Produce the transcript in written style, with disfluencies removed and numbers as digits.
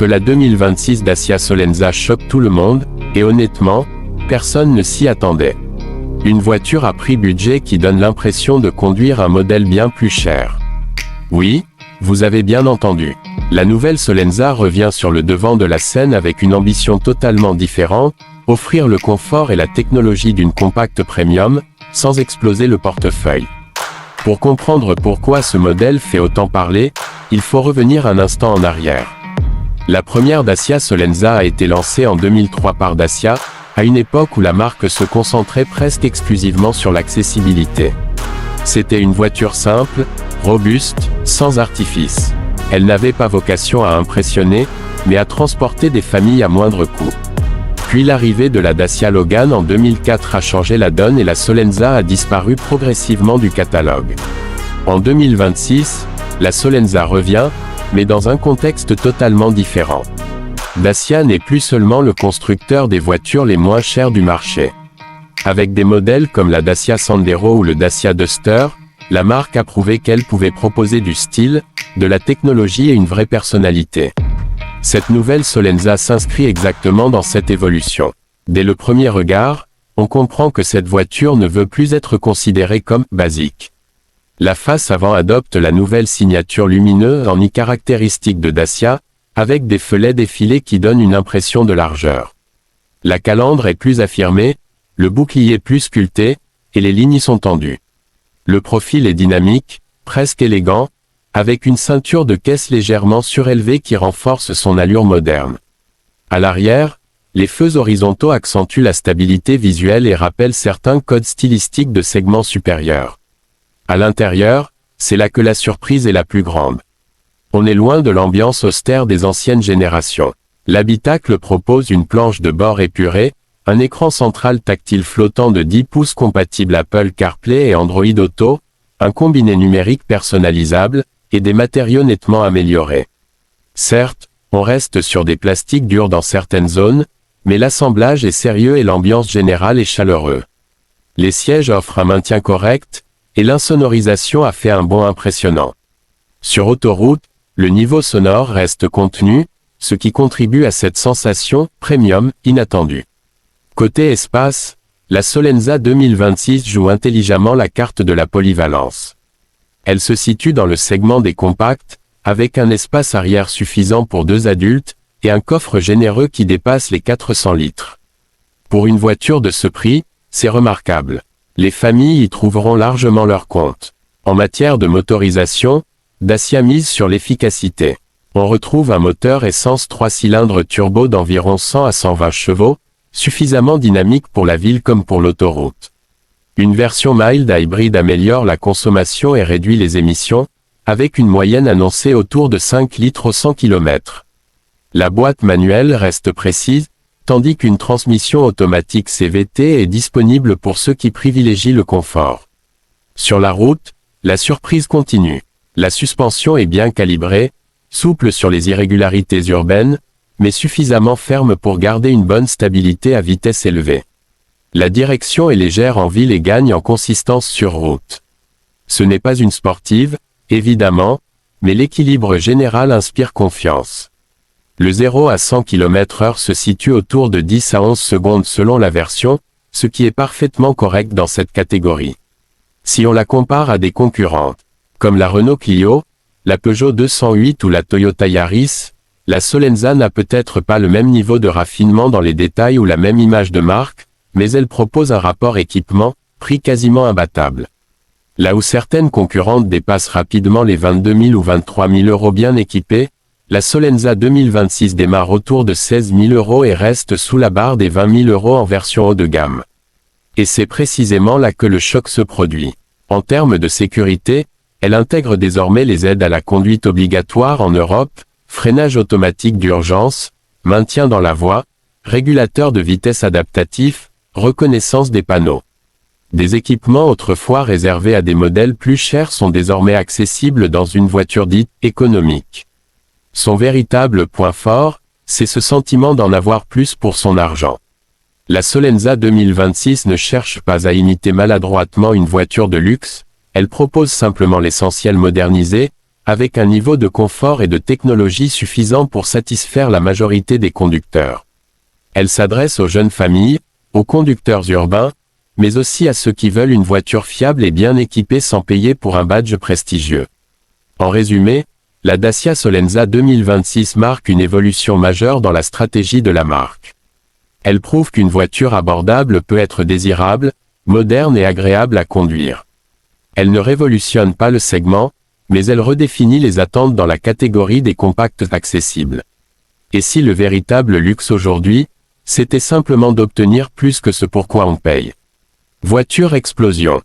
Feu la 2026 Dacia Solenza choque tout le monde, et honnêtement, personne ne s'y attendait. Une voiture à prix budget qui donne l'impression de conduire un modèle bien plus cher. Oui, vous avez bien entendu. La nouvelle Solenza revient sur le devant de la scène avec une ambition totalement différente, offrir le confort et la technologie d'une compacte premium, sans exploser le portefeuille. Pour comprendre pourquoi ce modèle fait autant parler, il faut revenir un instant en arrière. La première Dacia Solenza a été lancée en 2003 par Dacia, à une époque où la marque se concentrait presque exclusivement sur l'accessibilité. C'était une voiture simple, robuste, sans artifice. Elle n'avait pas vocation à impressionner, mais à transporter des familles à moindre coût. Puis l'arrivée de la Dacia Logan en 2004 a changé la donne et la Solenza a disparu progressivement du catalogue. En 2026, la Solenza revient, mais dans un contexte totalement différent. Dacia n'est plus seulement le constructeur des voitures les moins chères du marché. Avec des modèles comme la Dacia Sandero ou le Dacia Duster, la marque a prouvé qu'elle pouvait proposer du style, de la technologie et une vraie personnalité. Cette nouvelle Solenza s'inscrit exactement dans cette évolution. Dès le premier regard, on comprend que cette voiture ne veut plus être considérée comme « basique ». La face avant adopte la nouvelle signature lumineuse en caractéristique de Dacia, avec des feux LED effilés qui donnent une impression de largeur. La calandre est plus affirmée, le bouclier plus sculpté, et les lignes sont tendues. Le profil est dynamique, presque élégant, avec une ceinture de caisse légèrement surélevée qui renforce son allure moderne. À l'arrière, les feux horizontaux accentuent la stabilité visuelle et rappellent certains codes stylistiques de segments supérieurs. À l'intérieur, c'est là que la surprise est la plus grande. On est loin de l'ambiance austère des anciennes générations. L'habitacle propose une planche de bord épurée, un écran central tactile flottant de 10 pouces compatible Apple CarPlay et Android Auto, un combiné numérique personnalisable, et des matériaux nettement améliorés. Certes, on reste sur des plastiques durs dans certaines zones, mais l'assemblage est sérieux et l'ambiance générale est chaleureuse. Les sièges offrent un maintien correct, et l'insonorisation a fait un bond impressionnant. Sur autoroute, le niveau sonore reste contenu, ce qui contribue à cette sensation premium inattendue. Côté espace, la Solenza 2026 joue intelligemment la carte de la polyvalence. Elle se situe dans le segment des compacts, avec un espace arrière suffisant pour 2 adultes, et un coffre généreux qui dépasse les 400 litres. Pour une voiture de ce prix, c'est remarquable. Les familles y trouveront largement leur compte. En matière de motorisation, Dacia mise sur l'efficacité. On retrouve un moteur essence 3 cylindres turbo d'environ 100 à 120 chevaux, suffisamment dynamique pour la ville comme pour l'autoroute. Une version mild hybride améliore la consommation et réduit les émissions, avec une moyenne annoncée autour de 5 litres au 100 km. La boîte manuelle reste précise, tandis qu'une transmission automatique CVT est disponible pour ceux qui privilégient le confort. Sur la route, la surprise continue. La suspension est bien calibrée, souple sur les irrégularités urbaines, mais suffisamment ferme pour garder une bonne stabilité à vitesse élevée. La direction est légère en ville et gagne en consistance sur route. Ce n'est pas une sportive, évidemment, mais l'équilibre général inspire confiance. Le 0 à 100 km/h se situe autour de 10 à 11 secondes selon la version, ce qui est parfaitement correct dans cette catégorie. Si on la compare à des concurrentes, comme la Renault Clio, la Peugeot 208 ou la Toyota Yaris, la Solenza n'a peut-être pas le même niveau de raffinement dans les détails ou la même image de marque, mais elle propose un rapport équipement-prix quasiment imbattable. Là où certaines concurrentes dépassent rapidement les 22 000 ou 23 000 euros bien équipées, la Solenza 2026 démarre autour de 16 000 euros et reste sous la barre des 20 000 euros en version haut de gamme. Et c'est précisément là que le choc se produit. En termes de sécurité, elle intègre désormais les aides à la conduite obligatoires en Europe, freinage automatique d'urgence, maintien dans la voie, régulateur de vitesse adaptatif, reconnaissance des panneaux. Des équipements autrefois réservés à des modèles plus chers sont désormais accessibles dans une voiture dite économique. Son véritable point fort, c'est ce sentiment d'en avoir plus pour son argent. La Solenza 2026 ne cherche pas à imiter maladroitement une voiture de luxe, elle propose simplement l'essentiel modernisé, avec un niveau de confort et de technologie suffisant pour satisfaire la majorité des conducteurs. Elle s'adresse aux jeunes familles, aux conducteurs urbains, mais aussi à ceux qui veulent une voiture fiable et bien équipée sans payer pour un badge prestigieux. En résumé, la Dacia Solenza 2026 marque une évolution majeure dans la stratégie de la marque. Elle prouve qu'une voiture abordable peut être désirable, moderne et agréable à conduire. Elle ne révolutionne pas le segment, mais elle redéfinit les attentes dans la catégorie des compacts accessibles. Et si le véritable luxe aujourd'hui, c'était simplement d'obtenir plus que ce pour quoi on paye. Voiture explosion.